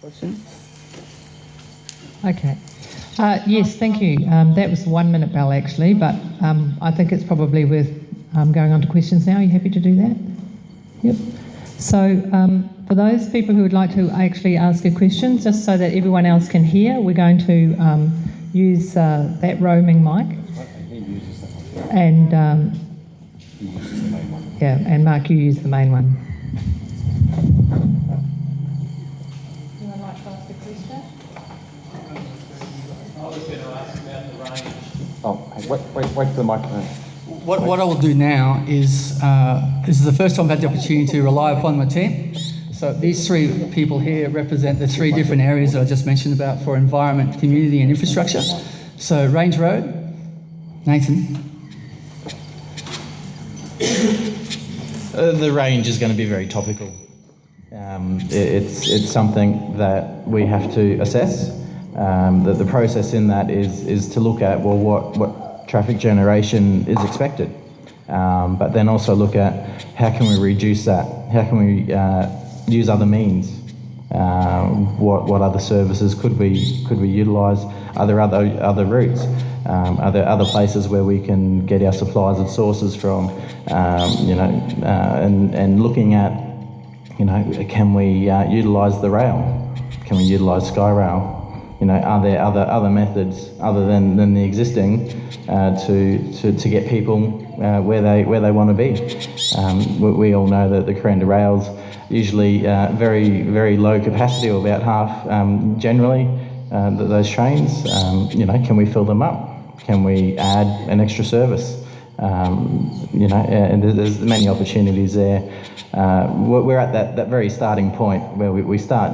Questions? Okay. Yes, thank you. That was the 1 minute bell actually, but I think it's probably worth going on to questions now. Are you happy to do that? Yep. So for those people who would like to actually ask a question, just so that everyone else can hear, we're going to use that roaming mic. And yeah, and Mark, you use the main one. Anyone like to ask a question? I was going to ask about the range. Oh, wait for the microphone. What I will do now is, this is the first time I've had the opportunity to rely upon my team. So these three people here represent the three different areas that I just mentioned about for environment, community and infrastructure. So Range Road, Nathan. The range is going to be very topical. It's something that we have to assess. The process in that is to look at, well, what traffic generation is expected, but then also look at how can we reduce that? How can we use other means? What other services could we utilise? Are there other routes? Are there other places where we can get our supplies and sources from? And looking at, can we utilise the rail? Can we utilise Skyrail? Are there other methods other than the existing to get people where they want to be? We all know that the KURANDA rails usually very, very low capacity, or about half generally, those trains. Can we fill them up? Can we add an extra service? And there's many opportunities there. We're at that very starting point where we start,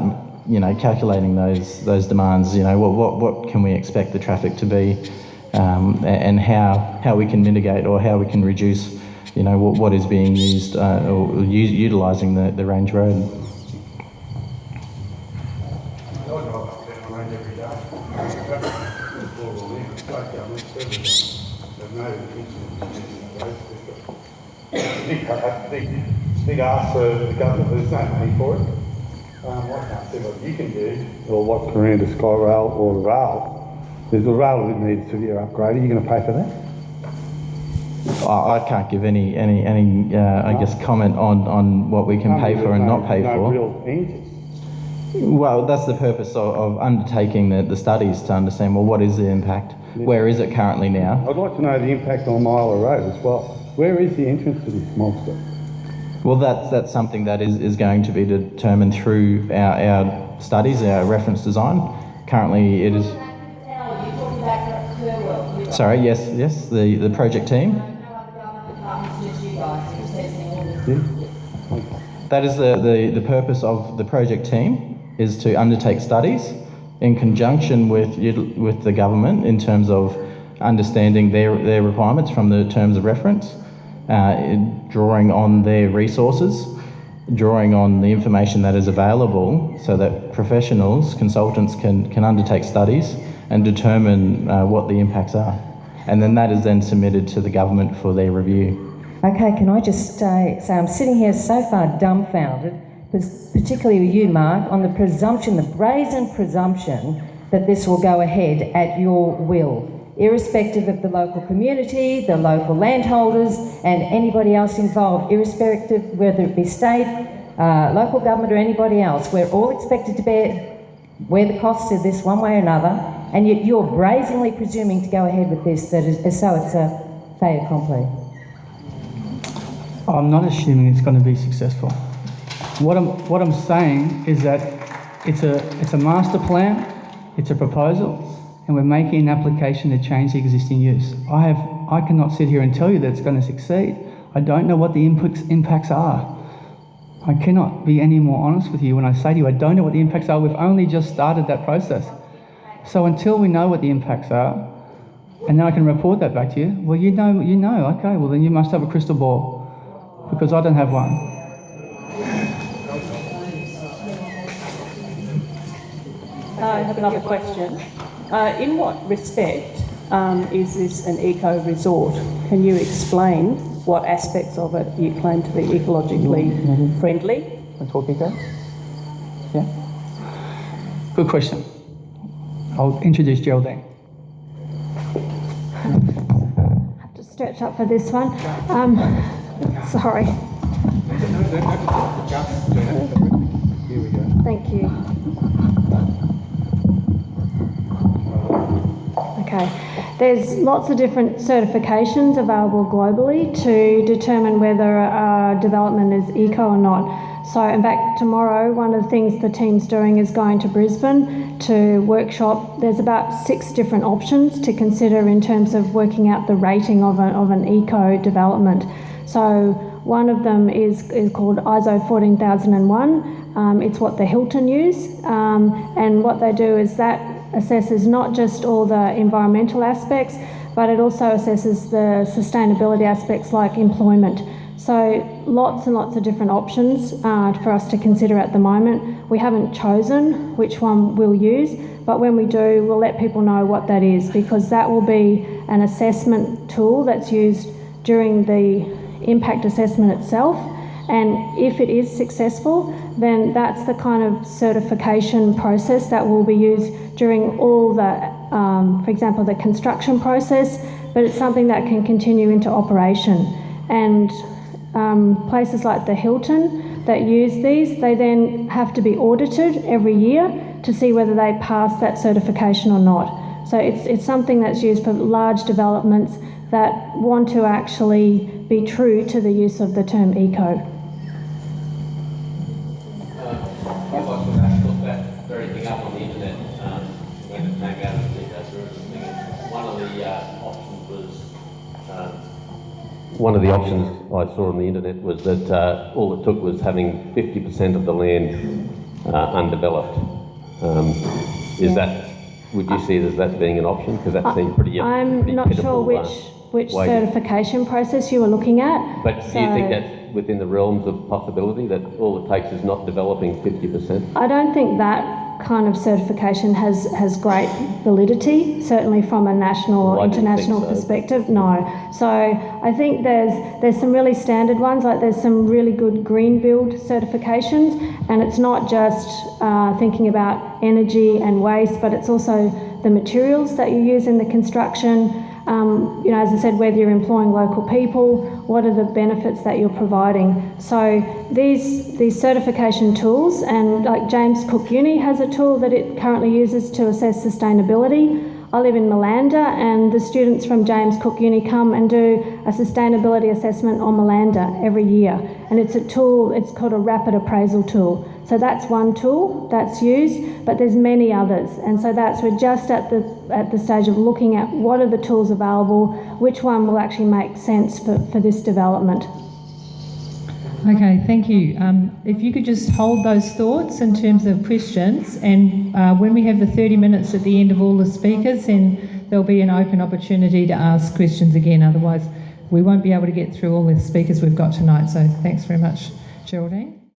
calculating those demands. What can we expect the traffic to be, and how we can mitigate or how we can reduce, what is being used or utilising the Range Road. Big ask for the government. There's no money for it. I can't see what you can do, or what KURANDA Skyrail or the rail. There's a rail that needs severe upgrade. Are you going to pay for that? I can't give any I guess, comment on what we can pay for and not pay for. No real answers. Well, that's the purpose of undertaking the studies, to understand, well, what is the impact? Yeah. Where is it currently now? I'd like to know the impact on Myola Road as well. Where is the entrance to this monster? Well, that's something that is going to be determined through our studies, our reference design. Currently it is... Sorry, yes, the project team. That is the purpose of the project team, is to undertake studies in conjunction with the government in terms of understanding their requirements from the terms of reference, drawing on their resources, drawing on the information that is available, so that professionals, consultants can undertake studies and determine what the impacts are. And then that is then submitted to the government for their review. Okay, can I just say I'm sitting here so far dumbfounded, particularly with you, Mark, on the presumption, the brazen presumption that this will go ahead at your will, irrespective of the local community, the local landholders, and anybody else involved, irrespective whether it be state, local government or anybody else. We're all expected to bear the costs of this one way or another, and yet you're brazenly presuming to go ahead with this, as so it's a fait accompli. I'm not assuming it's going to be successful. What I'm saying is that it's a master plan, it's a proposal, and we're making an application to change the existing use. I cannot sit here and tell you that it's going to succeed. I don't know what the impacts are. I cannot be any more honest with you when I say to you I don't know what the impacts are. We've only just started that process. So until we know what the impacts are, and then I can report that back to you, well, you know, okay, well then you must have a crystal ball, because I don't have one. I have another question. In what respect is this an eco-resort? Can you explain what aspects of it you claim to be ecologically friendly? Can I talk eco? Yeah. Good question. I'll introduce Geraldine. Have to stretch up for this one. Sorry. Here we go. Thank you. Okay. There's lots of different certifications available globally to determine whether a development is eco or not. So in fact, tomorrow, one of the things the team's doing is going to Brisbane to workshop. There's about 6 different options to consider in terms of working out the rating of an eco development. So one of them is called ISO 14001. It's what the Hilton use. And what they do is that assesses not just all the environmental aspects, but it also assesses the sustainability aspects like employment. So lots and lots of different options for us to consider at the moment. We haven't chosen which one we'll use, but when we do, we'll let people know what that is, because that will be an assessment tool that's used during the impact assessment itself. And if it is successful, then that's the kind of certification process that will be used during all the, for example, the construction process, but it's something that can continue into operation. And places like the Hilton that use these, they then have to be audited every year to see whether they pass that certification or not. So it's something that's used for large developments that want to actually be true to the use of the term eco. I'd like to actually look that very thing up on the internet when it came out of the tourism. One of the options I saw on the internet was that all it took was having 50% of the land undeveloped. Is that, would you see it as that being an option? Because that seems pretty I'm not sure which certification process you were looking at. But do you think that's within the realms of possibility, that all it takes is not developing 50%? I don't think that kind of certification has great validity, certainly from a national or international perspective. No. So I think there's some really standard ones, like there's some really good green build certifications, and it's not just thinking about energy and waste, but it's also the materials that you use in the construction. You know, as I said, whether you're employing local people, what are the benefits that you're providing? So these certification tools, and like James Cook Uni has a tool that it currently uses to assess sustainability. I live in Myola, and the students from James Cook Uni come and do a sustainability assessment on Myola every year. And it's a tool, it's called a rapid appraisal tool. So that's one tool that's used, but there's many others. And so we're just at the stage of looking at what are the tools available, which one will actually make sense for this development. Okay, thank you. If you could just hold those thoughts in terms of questions, and when we have the 30 minutes at the end of all the speakers, then there'll be an open opportunity to ask questions again. Otherwise, we won't be able to get through all the speakers we've got tonight. So thanks very much, Geraldine.